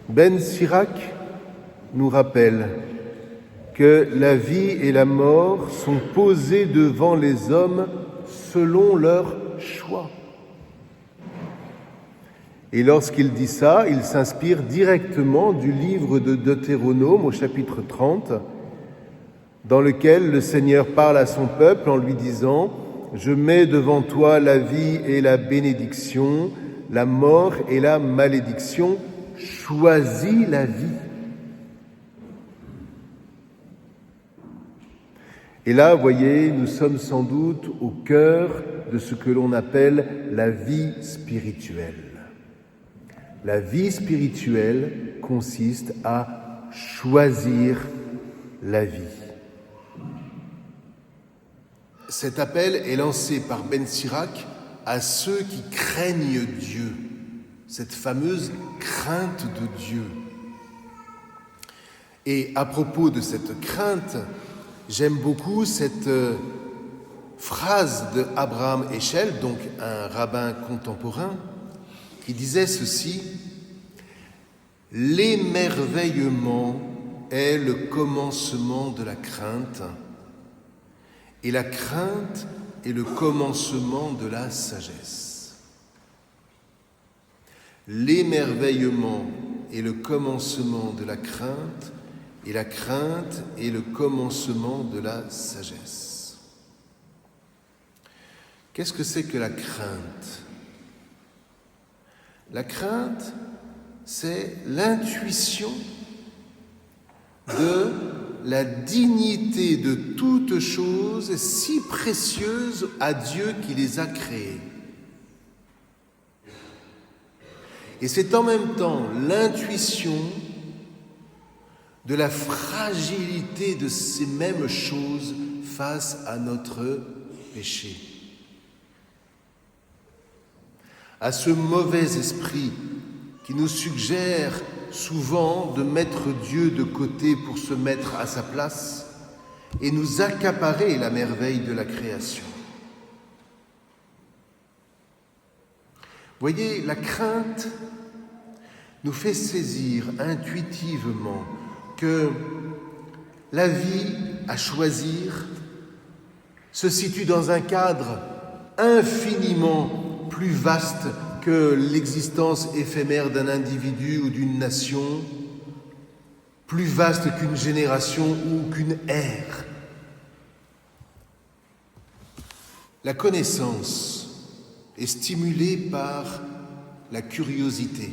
Ben Sirac nous rappelle que la vie et la mort sont posées devant les hommes selon leur choix. Et lorsqu'il dit ça, il s'inspire directement du livre de Deutéronome au chapitre 30, dans lequel le Seigneur parle à son peuple en lui disant « Je mets devant toi la vie et la bénédiction, la mort et la malédiction, choisis la vie. » Et là, vous voyez, nous sommes sans doute au cœur de ce que l'on appelle la vie spirituelle. La vie spirituelle consiste à choisir la vie. Cet appel est lancé par Ben Sirac à ceux qui craignent Dieu, cette fameuse crainte de Dieu. Et à propos de cette crainte, j'aime beaucoup cette phrase de Abraham Heschel, donc un rabbin contemporain, qui disait ceci: « L'émerveillement est le commencement de la crainte, et la crainte est le commencement de la sagesse. » L'émerveillement est le commencement de la crainte, et la crainte est le commencement de la sagesse. Qu'est-ce que c'est que la crainte ? La crainte, c'est l'intuition de la dignité de toutes choses si précieuses à Dieu qui les a créées. Et c'est en même temps l'intuition de la fragilité de ces mêmes choses face à notre péché. À ce mauvais esprit qui nous suggère souvent de mettre Dieu de côté pour se mettre à sa place et nous accaparer la merveille de la création. Voyez, la crainte nous fait saisir intuitivement que la vie à choisir se situe dans un cadre infiniment plus vaste que l'existence éphémère d'un individu ou d'une nation, plus vaste qu'une génération ou qu'une ère. La connaissance est stimulée par la curiosité.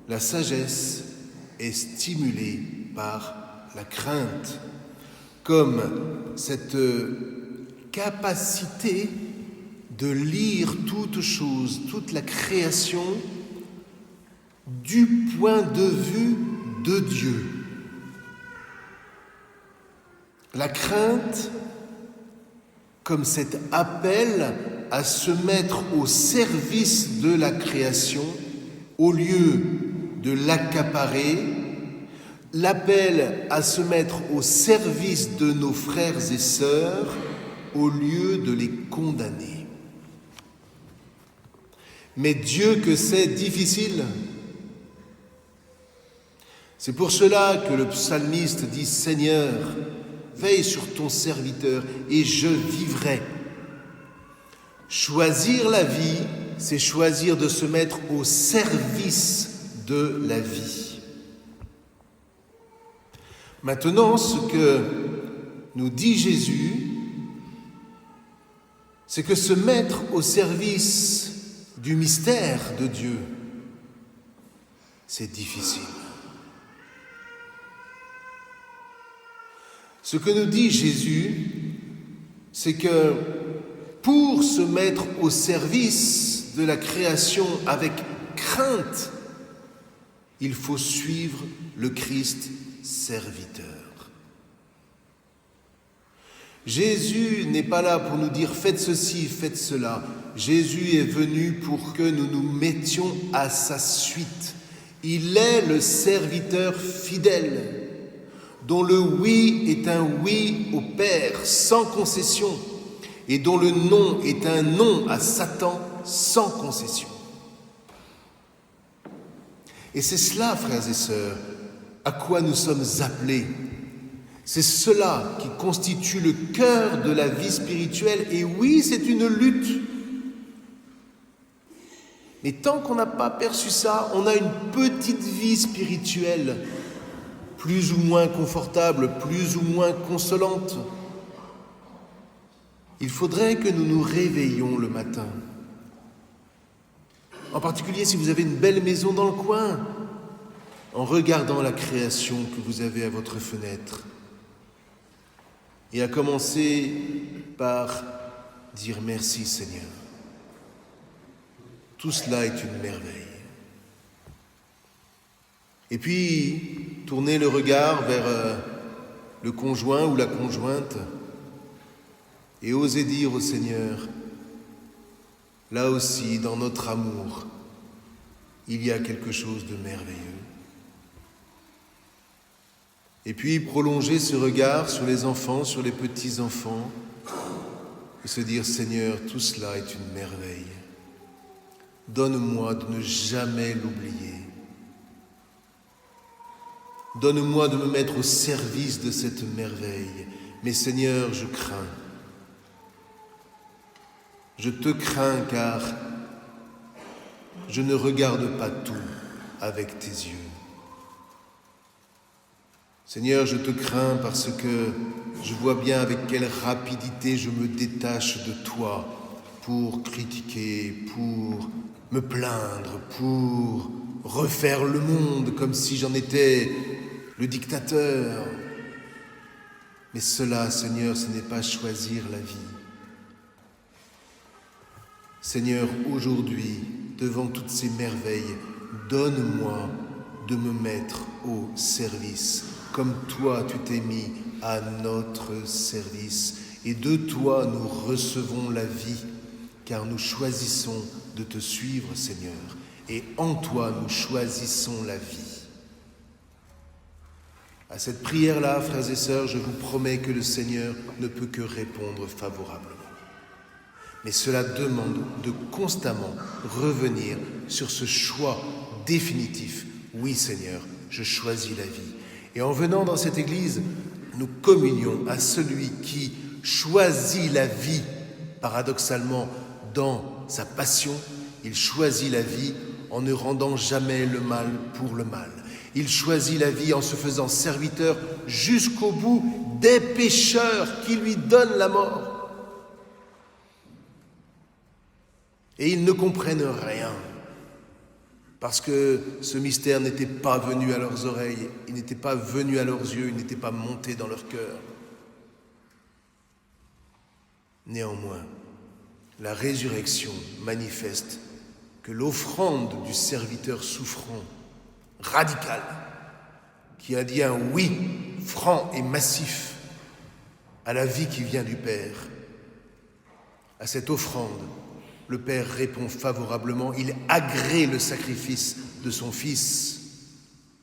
La sagesse est stimulée par la crainte, comme cette capacité de lire toute chose, toute la création du point de vue de Dieu. La crainte, comme cet appel à se mettre au service de la création, au lieu de l'accaparer, l'appel à se mettre au service de nos frères et sœurs, au lieu de les condamner. Mais Dieu que c'est difficile. C'est pour cela que le psalmiste dit « Seigneur, veille sur ton serviteur et je vivrai ». Choisir la vie, c'est choisir de se mettre au service de la vie. Maintenant, ce que nous dit Jésus, c'est que se mettre au service du mystère de Dieu, c'est difficile. Ce que nous dit Jésus, c'est que pour se mettre au service de la création avec crainte, il faut suivre le Christ serviteur. Jésus n'est pas là pour nous dire « faites ceci, faites cela ». Jésus est venu pour que nous nous mettions à sa suite. Il est le serviteur fidèle, dont le oui est un oui au Père sans concession, et dont le non est un non à Satan sans concession. Et c'est cela, frères et sœurs, à quoi nous sommes appelés. C'est cela qui constitue le cœur de la vie spirituelle. Et oui, c'est une lutte. Mais tant qu'on n'a pas perçu ça, on a une petite vie spirituelle, plus ou moins confortable, plus ou moins consolante. Il faudrait que nous nous réveillions le matin. En particulier si vous avez une belle maison dans le coin, en regardant la création que vous avez à votre fenêtre. Et à commencer par dire merci Seigneur. Tout cela est une merveille. Et puis, tourner le regard vers le conjoint ou la conjointe et oser dire au Seigneur, là aussi, dans notre amour, il y a quelque chose de merveilleux. Et puis prolonger ce regard sur les enfants, sur les petits-enfants, et se dire, Seigneur, tout cela est une merveille. Donne-moi de ne jamais l'oublier. Donne-moi de me mettre au service de cette merveille. Mais Seigneur, je crains. Je te crains car je ne regarde pas tout avec tes yeux. Seigneur, je te crains parce que je vois bien avec quelle rapidité je me détache de toi pour critiquer, pour me plaindre, pour refaire le monde comme si j'en étais le dictateur. Mais cela, Seigneur, ce n'est pas choisir la vie. Seigneur, aujourd'hui, devant toutes ces merveilles, donne-moi de me mettre au service, comme toi tu t'es mis à notre service. Et de toi nous recevons la vie, car nous choisissons de te suivre, Seigneur. Et en toi nous choisissons la vie. À cette prière-là, frères et sœurs, je vous promets que le Seigneur ne peut que répondre favorablement. Mais cela demande de constamment revenir sur ce choix définitif. Oui, Seigneur, je choisis la vie. Et en venant dans cette église, nous communions à celui qui choisit la vie, paradoxalement, dans sa passion. Il choisit la vie en ne rendant jamais le mal pour le mal. Il choisit la vie en se faisant serviteur jusqu'au bout des pécheurs qui lui donnent la mort. Et ils ne comprennent rien, parce que ce mystère n'était pas venu à leurs oreilles, il n'était pas venu à leurs yeux, il n'était pas monté dans leur cœur. Néanmoins, la résurrection manifeste que l'offrande du serviteur souffrant, radical, qui a dit un oui franc et massif à la vie qui vient du Père, à cette offrande, le Père répond favorablement, il agrée le sacrifice de son Fils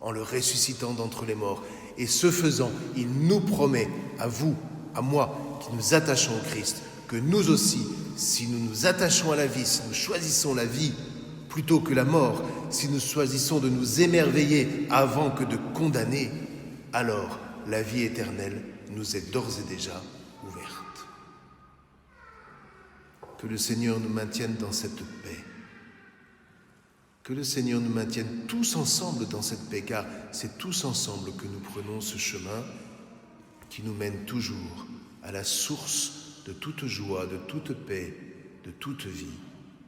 en le ressuscitant d'entre les morts. Et ce faisant, il nous promet, à vous, à moi, qui nous attachons au Christ, que nous aussi, si nous nous attachons à la vie, si nous choisissons la vie plutôt que la mort, si nous choisissons de nous émerveiller avant que de condamner, alors la vie éternelle nous est d'ores et déjà ouverte. Que le Seigneur nous maintienne dans cette paix. Que le Seigneur nous maintienne tous ensemble dans cette paix, car c'est tous ensemble que nous prenons ce chemin qui nous mène toujours à la source de toute joie, de toute paix, de toute vie,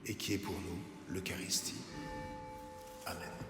et qui est pour nous l'Eucharistie. Amen.